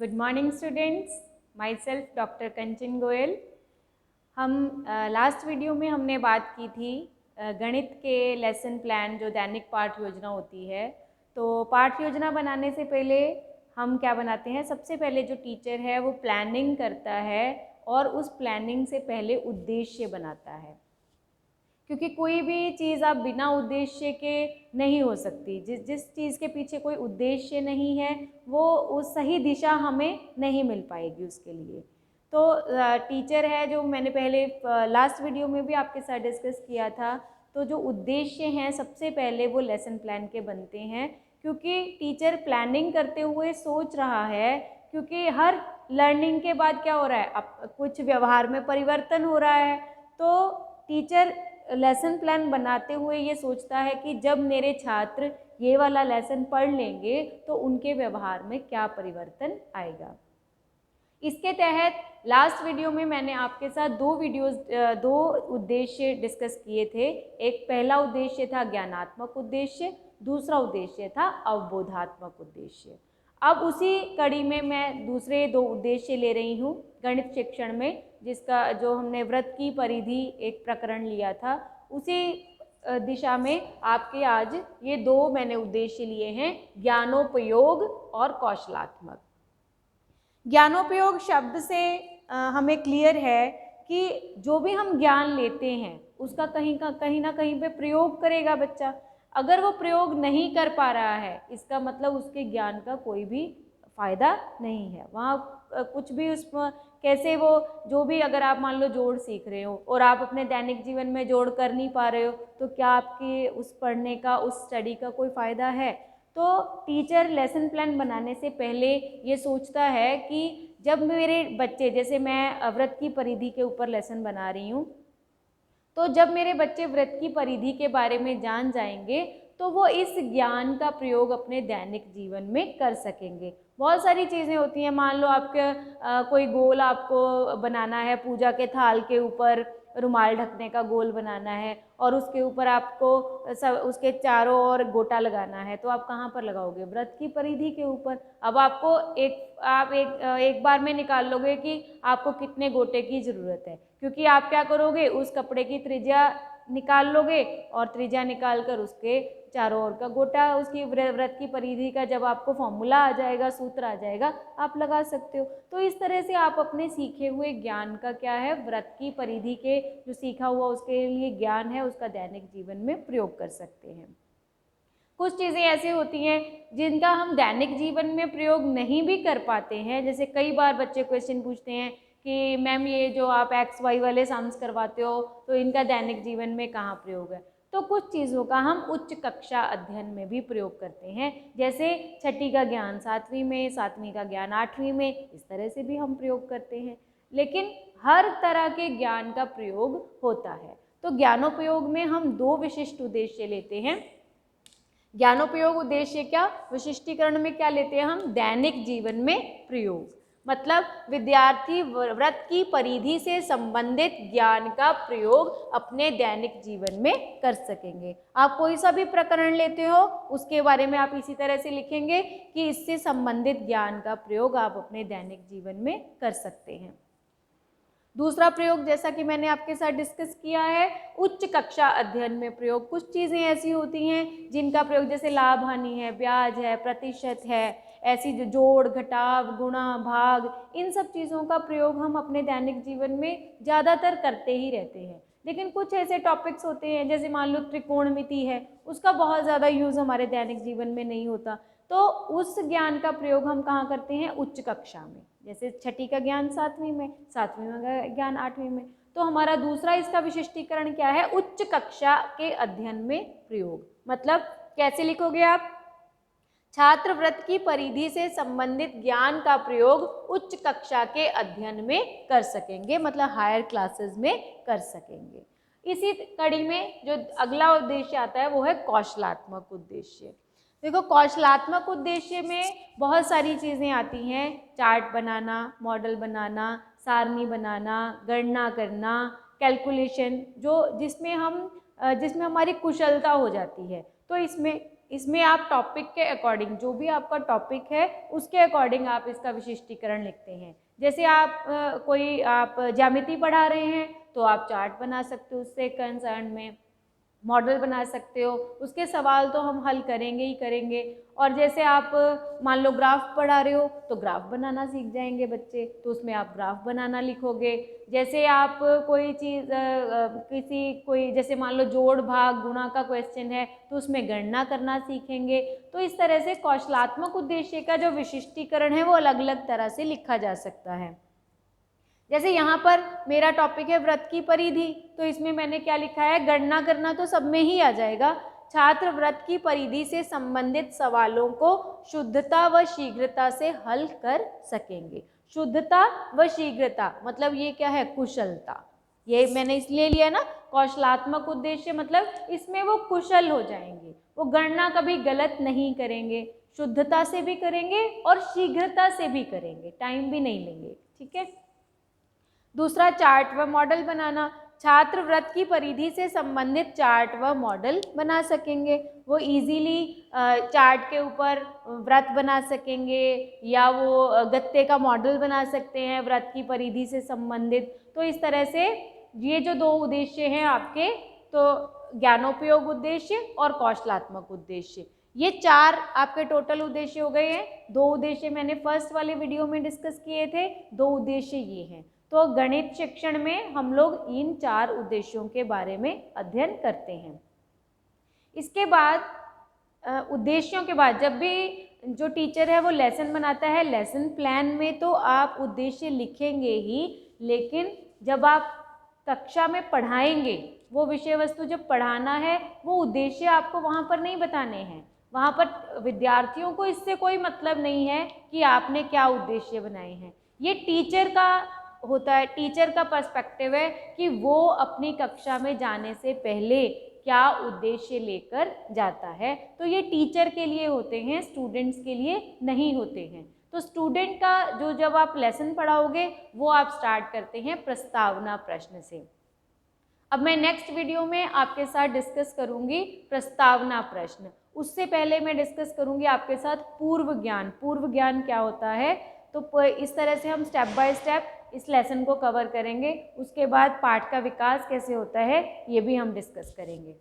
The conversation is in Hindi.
Good morning students, my self doctor Kanchan Goyal. हम लास्ट वीडियो में हमने बात की थी गणित के लेसन प्लान जो दैनिक पाठ योजना होती है। तो पाठ योजना बनाने से पहले हम क्या बनाते हैं, सबसे पहले जो टीचर है वो प्लानिंग करता है और उस प्लानिंग से पहले उद्देश्य बनाता है, क्योंकि कोई भी चीज़ आप बिना उद्देश्य के नहीं हो सकती। जिस चीज़ के पीछे कोई उद्देश्य नहीं है वो उस सही दिशा हमें नहीं मिल पाएगी उसके लिए। तो टीचर है जो मैंने पहले लास्ट वीडियो में भी आपके साथ डिस्कस किया था। तो जो उद्देश्य हैं सबसे पहले वो लेसन प्लान के बनते हैं, क्योंकि टीचर प्लानिंग करते हुए सोच रहा है, क्योंकि हर लर्निंग के बाद क्या हो रहा है, अब कुछ व्यवहार में परिवर्तन हो रहा है। तो टीचर लेसन प्लान बनाते हुए ये सोचता है कि जब मेरे छात्र ये वाला लेसन पढ़ लेंगे तो उनके व्यवहार में क्या परिवर्तन आएगा। इसके तहत लास्ट वीडियो में मैंने आपके साथ दो उद्देश्य डिस्कस किए थे। एक पहला उद्देश्य था ज्ञानात्मक उद्देश्य, दूसरा उद्देश्य था अवबोधात्मक उद्देश्य। अब उसी कड़ी में मैं दूसरे दो उद्देश्य ले रही हूँ गणित शिक्षण में, जिसका जो हमने वृत्त की परिधि एक प्रकरण लिया था, उसी दिशा में आपके आज ये दो मैंने उद्देश्य लिए हैं, ज्ञानोपयोग और कौशलात्मक। ज्ञानोपयोग शब्द से हमें क्लियर है कि जो भी हम ज्ञान लेते हैं उसका कहीं ना कहीं पे प्रयोग करेगा बच्चा। अगर वो प्रयोग नहीं कर पा रहा है इसका मतलब उसके ज्ञान का कोई भी फायदा नहीं है। वहाँ कुछ भी उसमें कैसे वो जो भी, अगर आप मान लो जोड़ सीख रहे हो और आप अपने दैनिक जीवन में जोड़ कर नहीं पा रहे हो तो क्या आपके उस पढ़ने का, उस स्टडी का कोई फ़ायदा है। तो टीचर लेसन प्लान बनाने से पहले ये सोचता है कि जब मेरे बच्चे, जैसे मैं वृत्त की परिधि के ऊपर लेसन बना रही हूँ, तो जब मेरे बच्चे वृत्त की परिधि के बारे में जान जाएंगे तो वो इस ज्ञान का प्रयोग अपने दैनिक जीवन में कर सकेंगे। बहुत सारी चीज़ें होती हैं, मान लो आपके कोई गोल आपको बनाना है, पूजा के थाल के ऊपर रुमाल ढकने का गोल बनाना है और उसके ऊपर आपको उसके चारों ओर गोटा लगाना है, तो आप कहाँ पर लगाओगे, वृत्त की परिधि के ऊपर। अब आपको आप एक बार में निकाल लोगे कि आपको कितने गोटे की ज़रूरत है, क्योंकि आप क्या करोगे, उस कपड़े की त्रिज्या निकाल लोगे और त्रिज्या निकाल कर उसके चारों ओर का गोटा, उसकी वृत्त की परिधि का जब आपको फॉर्मूला आ जाएगा, सूत्र आ जाएगा, आप लगा सकते हो। तो इस तरह से आप अपने सीखे हुए ज्ञान का क्या है, वृत्त की परिधि के जो सीखा हुआ उसके लिए ज्ञान है उसका दैनिक जीवन में प्रयोग कर सकते हैं। कुछ चीज़ें ऐसी होती हैं जिनका हम दैनिक जीवन में प्रयोग नहीं भी कर पाते हैं। जैसे कई बार बच्चे क्वेश्चन पूछते हैं कि मैम ये जो आप एक्स वाई वाले सम्स करवाते हो तो इनका दैनिक जीवन में कहाँ प्रयोग है। तो कुछ चीज़ों का हम उच्च कक्षा अध्ययन में भी प्रयोग करते हैं, जैसे छठी का ज्ञान 7वीं में, 7वीं का ज्ञान 8वीं में, इस तरह से भी हम प्रयोग करते हैं। लेकिन हर तरह के ज्ञान का प्रयोग होता है। तो ज्ञानोपयोग में हम दो विशिष्ट उद्देश्य लेते हैं। ज्ञानोपयोग उद्देश्य क्या, विशिष्टीकरण में क्या लेते हैं हम, दैनिक जीवन में प्रयोग, मतलब विद्यार्थी वृत्त की परिधि से संबंधित ज्ञान का प्रयोग अपने दैनिक जीवन में कर सकेंगे। आप कोई सा भी प्रकरण लेते हो उसके बारे में आप इसी तरह से लिखेंगे कि इससे संबंधित ज्ञान का प्रयोग आप अपने दैनिक जीवन में कर सकते हैं। दूसरा प्रयोग, जैसा कि मैंने आपके साथ डिस्कस किया है, उच्च कक्षा अध्ययन में प्रयोग। कुछ चीज़ें ऐसी होती हैं जिनका प्रयोग, जैसे लाभ हानि है, ब्याज है, प्रतिशत है, ऐसी जो जोड़ घटाव गुणा भाग, इन सब चीज़ों का प्रयोग हम अपने दैनिक जीवन में ज़्यादातर करते ही रहते हैं। लेकिन कुछ ऐसे टॉपिक्स होते हैं, जैसे मान लो त्रिकोणमिति है, उसका बहुत ज़्यादा यूज़ हमारे दैनिक जीवन में नहीं होता, तो उस ज्ञान का प्रयोग हम कहाँ करते हैं, उच्च कक्षा में। जैसे छठी का ज्ञान 7वीं में, 7वीं का ज्ञान 8वीं में। तो हमारा दूसरा इसका विशिष्टीकरण क्या है, उच्च कक्षा के अध्ययन में प्रयोग। मतलब कैसे लिखोगे आप, छात्र वृत्त की परिधि से संबंधित ज्ञान का प्रयोग उच्च कक्षा के अध्ययन में कर सकेंगे, मतलब हायर क्लासेस में कर सकेंगे। इसी कड़ी में जो अगला उद्देश्य आता है वो है कौशलात्मक उद्देश्य। देखो, कौशलात्मक उद्देश्य में बहुत सारी चीज़ें आती हैं, चार्ट बनाना, मॉडल बनाना, सारणी बनाना, गणना करना, कैलकुलेशन, जिसमें हमारी कुशलता हो जाती है। तो इसमें इसमें आप टॉपिक के अकॉर्डिंग, जो भी आपका टॉपिक है उसके अकॉर्डिंग आप इसका विशिष्टीकरण लिखते हैं। जैसे आप कोई आप ज्यामिति पढ़ा रहे हैं तो आप चार्ट बना सकते हो, उससे कंसर्न में मॉडल बना सकते हो, उसके सवाल तो हम हल करेंगे ही करेंगे। और जैसे आप मान लो ग्राफ पढ़ा रहे हो तो ग्राफ बनाना सीख जाएंगे बच्चे, तो उसमें आप ग्राफ बनाना लिखोगे। जैसे आप कोई चीज़ कोई जैसे मान लो जोड़ भाग गुणा का क्वेश्चन है तो उसमें गणना करना सीखेंगे। तो इस तरह से कौशलात्मक उद्देश्य का जो विशिष्टीकरण है वो अलग अलग तरह से लिखा जा सकता है। जैसे यहाँ पर मेरा टॉपिक है वृत्त की परिधि, तो इसमें मैंने क्या लिखा है, गणना करना तो सब में ही आ जाएगा। छात्र वृत्त की परिधि से संबंधित सवालों को शुद्धता व शीघ्रता से हल कर सकेंगे। शुद्धता व शीघ्रता मतलब ये क्या है, कुशलता। ये मैंने इसलिए लिया ना, कौशलात्मक उद्देश्य मतलब इसमें वो कुशल हो जाएंगे, वो गणना कभी गलत नहीं करेंगे, शुद्धता से भी करेंगे और शीघ्रता से भी करेंगे, टाइम भी नहीं लेंगे। ठीक है। दूसरा, चार्ट व मॉडल बनाना। छात्र वृत्त की परिधि से संबंधित चार्ट व मॉडल बना सकेंगे। वो इजीली चार्ट के ऊपर वृत्त बना सकेंगे या वो गत्ते का मॉडल बना सकते हैं वृत्त की परिधि से संबंधित। तो इस तरह से ये जो दो उद्देश्य हैं आपके, तो ज्ञानोपयोग उद्देश्य और कौशलात्मक उद्देश्य, ये चार आपके टोटल उद्देश्य हो गए हैं। दो उद्देश्य मैंने फर्स्ट वाले वीडियो में डिस्कस किए थे, दो उद्देश्य ये हैं। तो गणित शिक्षण में हम लोग इन चार उद्देश्यों के बारे में अध्ययन करते हैं। इसके बाद उद्देश्यों के बाद जब भी जो टीचर है वो लेसन बनाता है, लेसन प्लान में तो आप उद्देश्य लिखेंगे ही, लेकिन जब आप कक्षा में पढ़ाएंगे, वो विषय वस्तु जब पढ़ाना है, वो उद्देश्य आपको वहाँ पर नहीं बताने हैं। वहाँ पर विद्यार्थियों को इससे कोई मतलब नहीं है कि आपने क्या उद्देश्य बनाए हैं। ये टीचर का होता है, टीचर का पर्सपेक्टिव है कि वो अपनी कक्षा में जाने से पहले क्या उद्देश्य लेकर जाता है। तो ये टीचर के लिए होते हैं, स्टूडेंट्स के लिए नहीं होते हैं। तो स्टूडेंट का जो जब आप लेसन पढ़ाओगे वो आप स्टार्ट करते हैं प्रस्तावना प्रश्न से। अब मैं नेक्स्ट वीडियो में आपके साथ डिस्कस करूंगी प्रस्तावना प्रश्न। उससे पहले मैं डिस्कस करूंगी आपके साथ पूर्व ज्ञान। पूर्व ज्ञान क्या होता है, तो इस तरह से हम स्टेप बाय स्टेप इस लेसन को कवर करेंगे। उसके बाद पाठ का विकास कैसे होता है ये भी हम डिस्कस करेंगे।